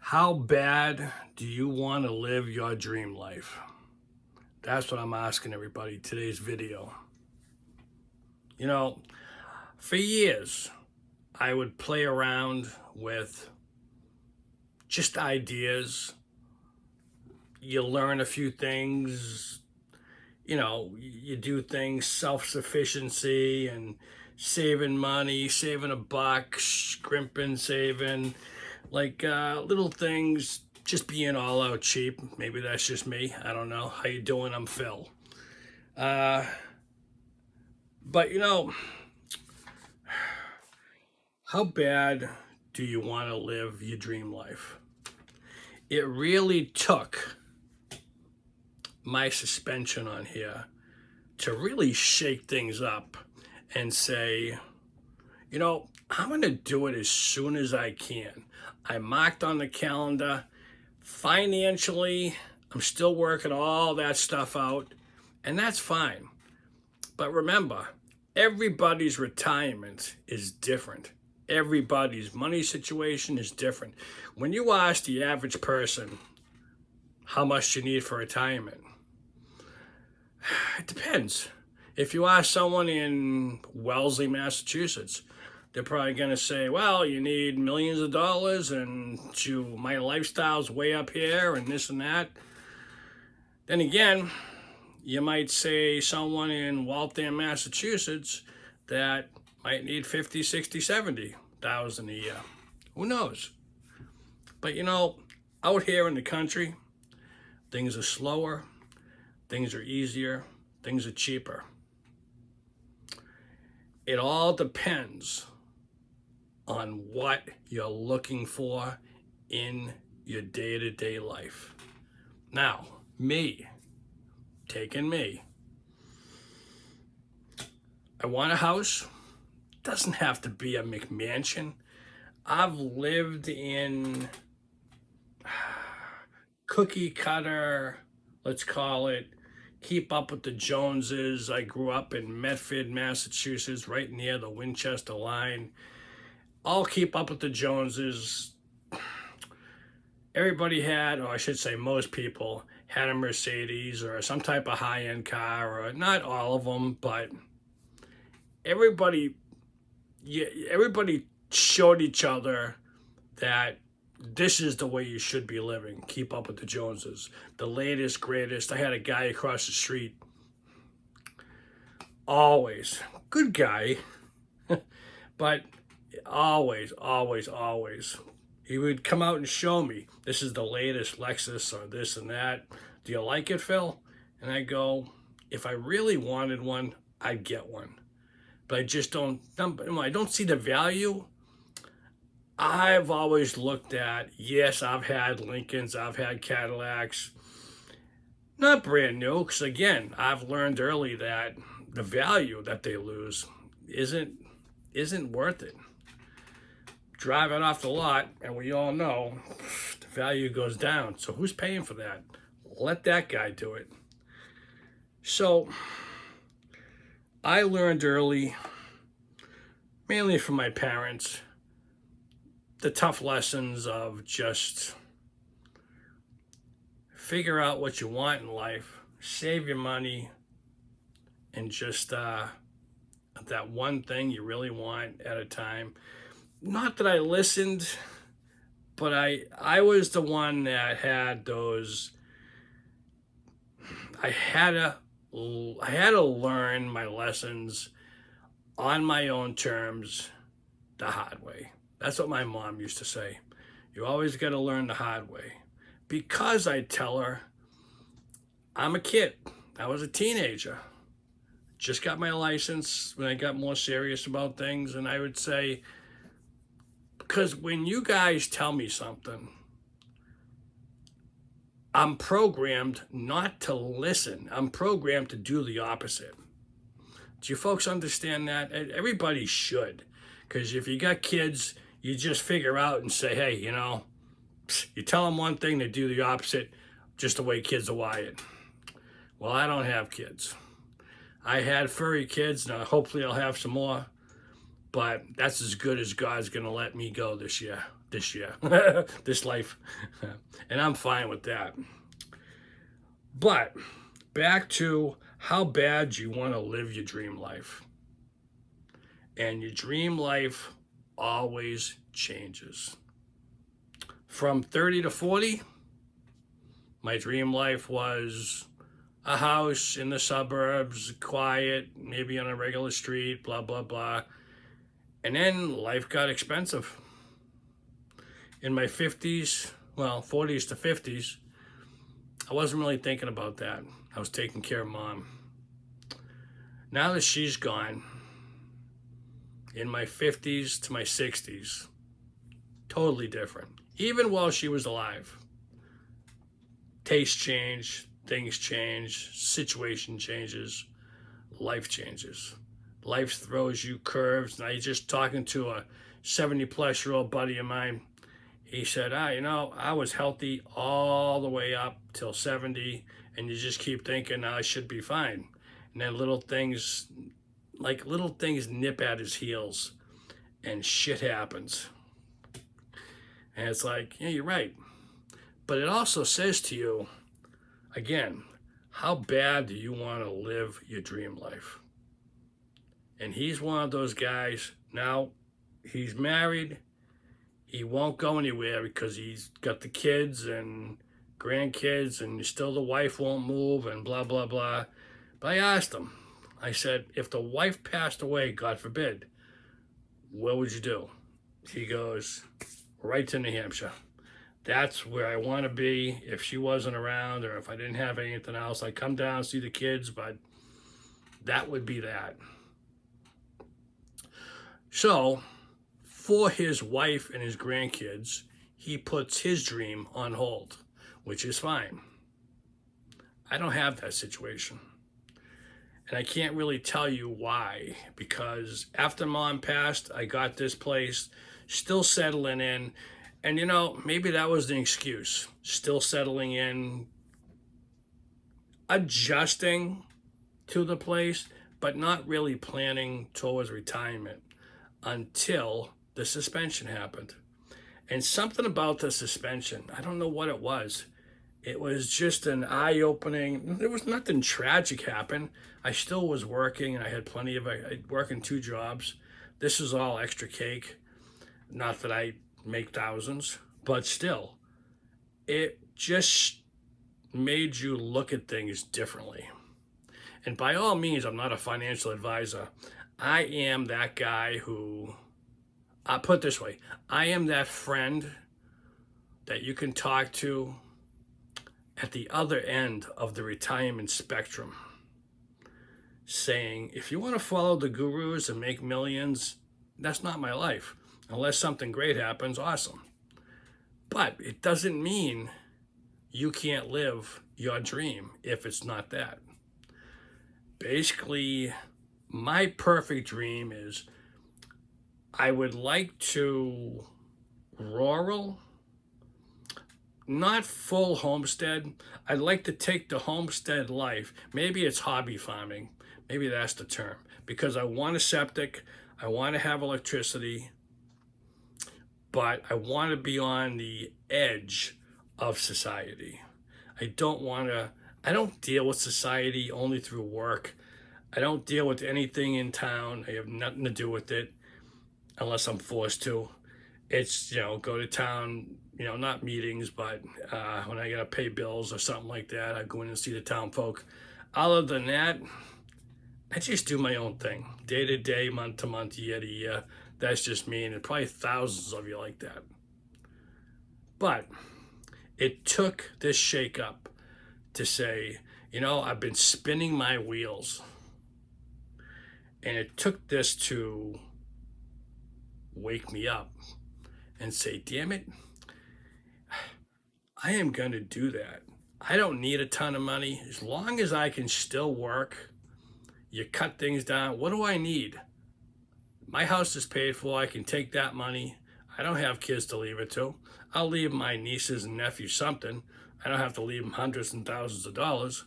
How bad do you want to live your dream life? That's what I'm asking everybody today's video. You know, for years, I would play around with just ideas. You learn a few things, you do things self sufficiency and saving money, saving a buck, scrimping, saving, little things, just being all out cheap. Maybe that's just me. I don't know. How you doing? I'm Phil. Uh, but how bad do you want to live your dream life? It really took my suspension on here to really shake things up and say, I'm going to do it as soon as I can. I marked on the calendar. Financially, I'm still working all that stuff out, and that's fine. But remember, everybody's retirement is different. Everybody's money situation is different. When you ask the average person how much you need for retirement, it depends. If you ask someone in Wellesley, Massachusetts, they're probably going to say, well, you need millions of dollars and my lifestyle's way up here and this and that. Then again, you might say someone in Waltham, Massachusetts that might need 50, 60, 70,000 a year. Who knows? But out here in the country, things are slower, things are easier, things are cheaper. It all depends on what you're looking for in your day-to-day life. Now, taking me, I want a house. Doesn't have to be a McMansion. I've lived in cookie cutter, let's call it, keep up with the Joneses. I grew up in Medford, Massachusetts, right near the Winchester line. I'll keep up with the Joneses. Everybody had, or I should say most people, had a Mercedes or some type of high-end car, or not all of them, but everybody showed each other that this is the way you should be living. Keep up with the Joneses. The latest, greatest. I had a guy across the street, always, good guy, but always, always, always. He would come out and show me, this is the latest Lexus or this and that. Do you like it, Phil? And I go, if I really wanted one, I'd get one. But I don't see the value. I've always looked at, yes, I've had Lincolns, I've had Cadillacs, not brand new, because again, I've learned early that the value that they lose isn't worth it. Drive it off the lot, and we all know the value goes down. So who's paying for that? Let that guy do it. So I learned early, mainly from my parents, the tough lessons of just figure out what you want in life, save your money, and just that one thing you really want at a time. Not that I listened, but I was the one that had those. I had to learn my lessons on my own terms the hard way. That's what my mom used to say. You always got to learn the hard way. Because I tell her, I'm a kid. I was a teenager. Just got my license when I got more serious about things. And I would say, because when you guys tell me something, I'm programmed not to listen. I'm programmed to do the opposite. Do you folks understand that? Everybody should. Because if you got kids, you just figure out and say, hey, you tell them one thing, they do the opposite, just the way kids are wired. Well, I don't have kids. I had furry kids, and hopefully I'll have some more. But that's as good as God's going to let me go this year. this year, this life. And I'm fine with that. But back to how bad you want to live your dream life. And your dream life always changes. From 30 to 40, my dream life was a house in the suburbs, quiet, maybe on a regular street, blah, blah, blah. And then life got expensive. In my 50s, well, 40s to 50s, I wasn't really thinking about that. I was taking care of mom. Now that she's gone, in my 50s to my 60s, totally different. Even while she was alive. Taste change, things change, situation changes, life changes. Life throws you curves. Now, you're just talking to a 70-plus-year-old buddy of mine. He said, I was healthy all the way up till 70, and you just keep thinking, I should be fine. And then little things nip at his heels, and shit happens. And it's like, yeah, you're right. But it also says to you, again, how bad do you want to live your dream life? And he's one of those guys. Now, he's married. He won't go anywhere because he's got the kids and grandkids, and still the wife won't move, and blah, blah, blah. But I asked him, I said, if the wife passed away, God forbid, what would you do? He goes, right to New Hampshire. That's where I want to be. If she wasn't around, or if I didn't have anything else, I'd come down, see the kids, but that would be that. So, for his wife and his grandkids, he puts his dream on hold, which is fine. I don't have that situation. And I can't really tell you why, because after mom passed, I got this place, still settling in. And maybe that was the excuse. Still settling in, adjusting to the place, but not really planning towards retirement until the suspension happened. And something about the suspension, I don't know what it was. It was just an eye-opening. There was nothing tragic happen. I still was working, and I had plenty of, I work in 2 jobs. This is all extra cake. Not that I make thousands, but still, it just made you look at things differently. And by all means, I'm not a financial advisor. I am that guy who, I'll put it this way, I am that friend that you can talk to at the other end of the retirement spectrum, saying, if you want to follow the gurus and make millions, that's not my life. Unless something great happens, awesome. But it doesn't mean you can't live your dream if it's not that. Basically, my perfect dream is I would like to rural, not full homestead. I'd like to take the homestead life. Maybe it's hobby farming. Maybe that's the term. Because I want a septic. I want to have electricity. But I want to be on the edge of society. I don't deal with society only through work. I don't deal with anything in town. I have nothing to do with it unless I'm forced to. It's, go to town, not meetings, but when I got to pay bills or something like that, I go in and see the town folk. Other than that, I just do my own thing. Day to day, month to month, year to year. That's just me, and there's probably thousands of you like that. But it took this shakeup to say, I've been spinning my wheels. And it took this to wake me up and say, damn it, I am going to do that. I don't need a ton of money. As long as I can still work, you cut things down. What do I need? My house is paid for. I can take that money. I don't have kids to leave it to. I'll leave my nieces and nephews something. I don't have to leave them hundreds and thousands of dollars.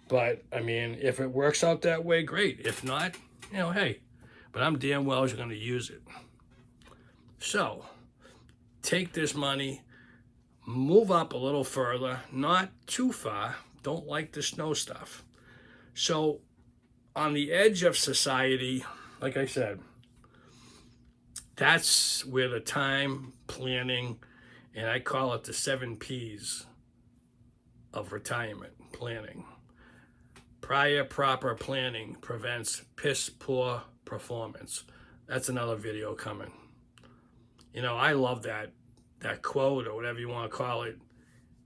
But, if it works out that way, great. If not, hey. But I'm damn well going to use it. So, take this money, move up a little further, not too far. Don't like the snow stuff. So on the edge of society, like I said, that's where the time, planning, and I call it the 7 P's of retirement planning. Prior proper planning prevents piss poor performance. That's another video coming. You know, I love that quote or whatever you want to call it,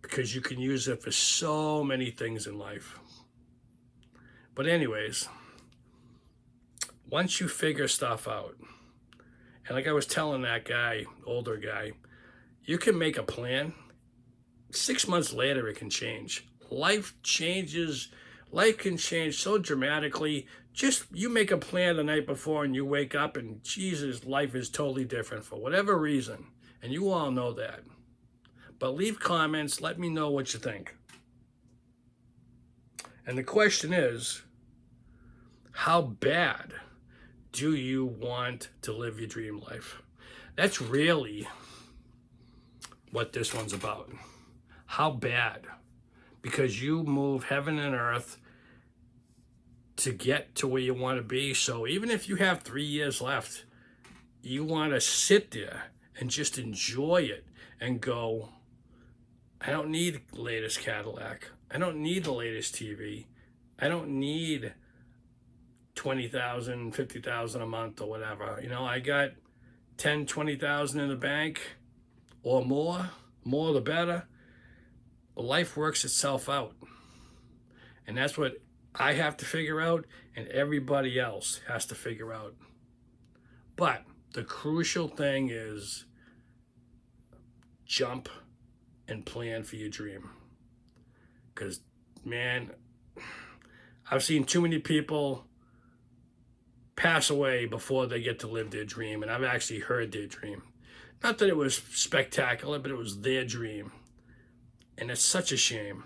because you can use it for so many things in life. But anyways, once you figure stuff out, and like I was telling that guy, older guy, you can make a plan. 6 months later, it can change. Life changes. Life can change so dramatically. Just you make a plan the night before and you wake up and Jesus, life is totally different for whatever reason. And you all know that. But leave comments. Let me know what you think. And the question is, how bad do you want to live your dream life? That's really what this one's about. How bad? Because you move heaven and earth to get to where you want to be. So even if you have 3 years left, you want to sit there and just enjoy it and go, I don't need the latest Cadillac. I don't need the latest TV. I don't need 20,000, 50,000 a month or whatever. You know, I got 10, 20,000 in the bank or more the better. Life works itself out. And that's what I have to figure out and everybody else has to figure out. But the crucial thing is jump and plan for your dream. Because, man, I've seen too many people pass away before they get to live their dream. And I've actually heard their dream. Not that it was spectacular, but it was their dream. And it's such a shame.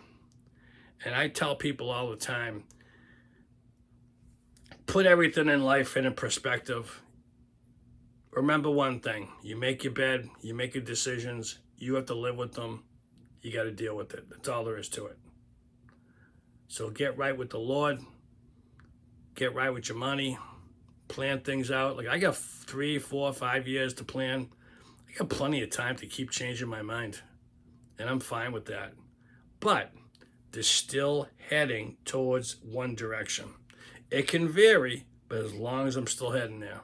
And I tell people all the time, put everything in life in a perspective. Remember one thing, you make your bed, you make your decisions, you have to live with them, you got to deal with it. That's all there is to it. So get right with the Lord, get right with your money, plan things out. Like I got 3, 4, 5 years to plan. I got plenty of time to keep changing my mind. And I'm fine with that. But they're still heading towards one direction. It can vary, but as long as I'm still heading there.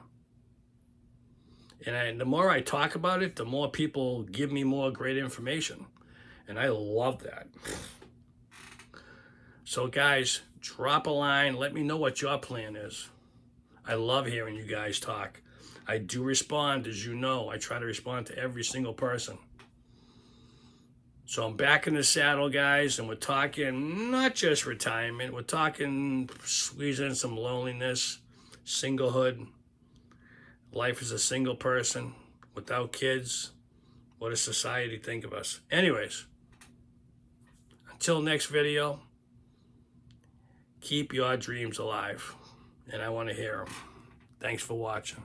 And the more I talk about it, the more people give me more great information. And I love that. So guys, drop a line. Let me know what your plan is. I love hearing you guys talk. I do respond, as you know. I try to respond to every single person. So I'm back in the saddle, guys, and we're talking not just retirement. We're talking squeezing some loneliness, singlehood. Life as a single person without kids. What does society think of us? Anyways, until next video, keep your dreams alive. And I want to hear them. Thanks for watching.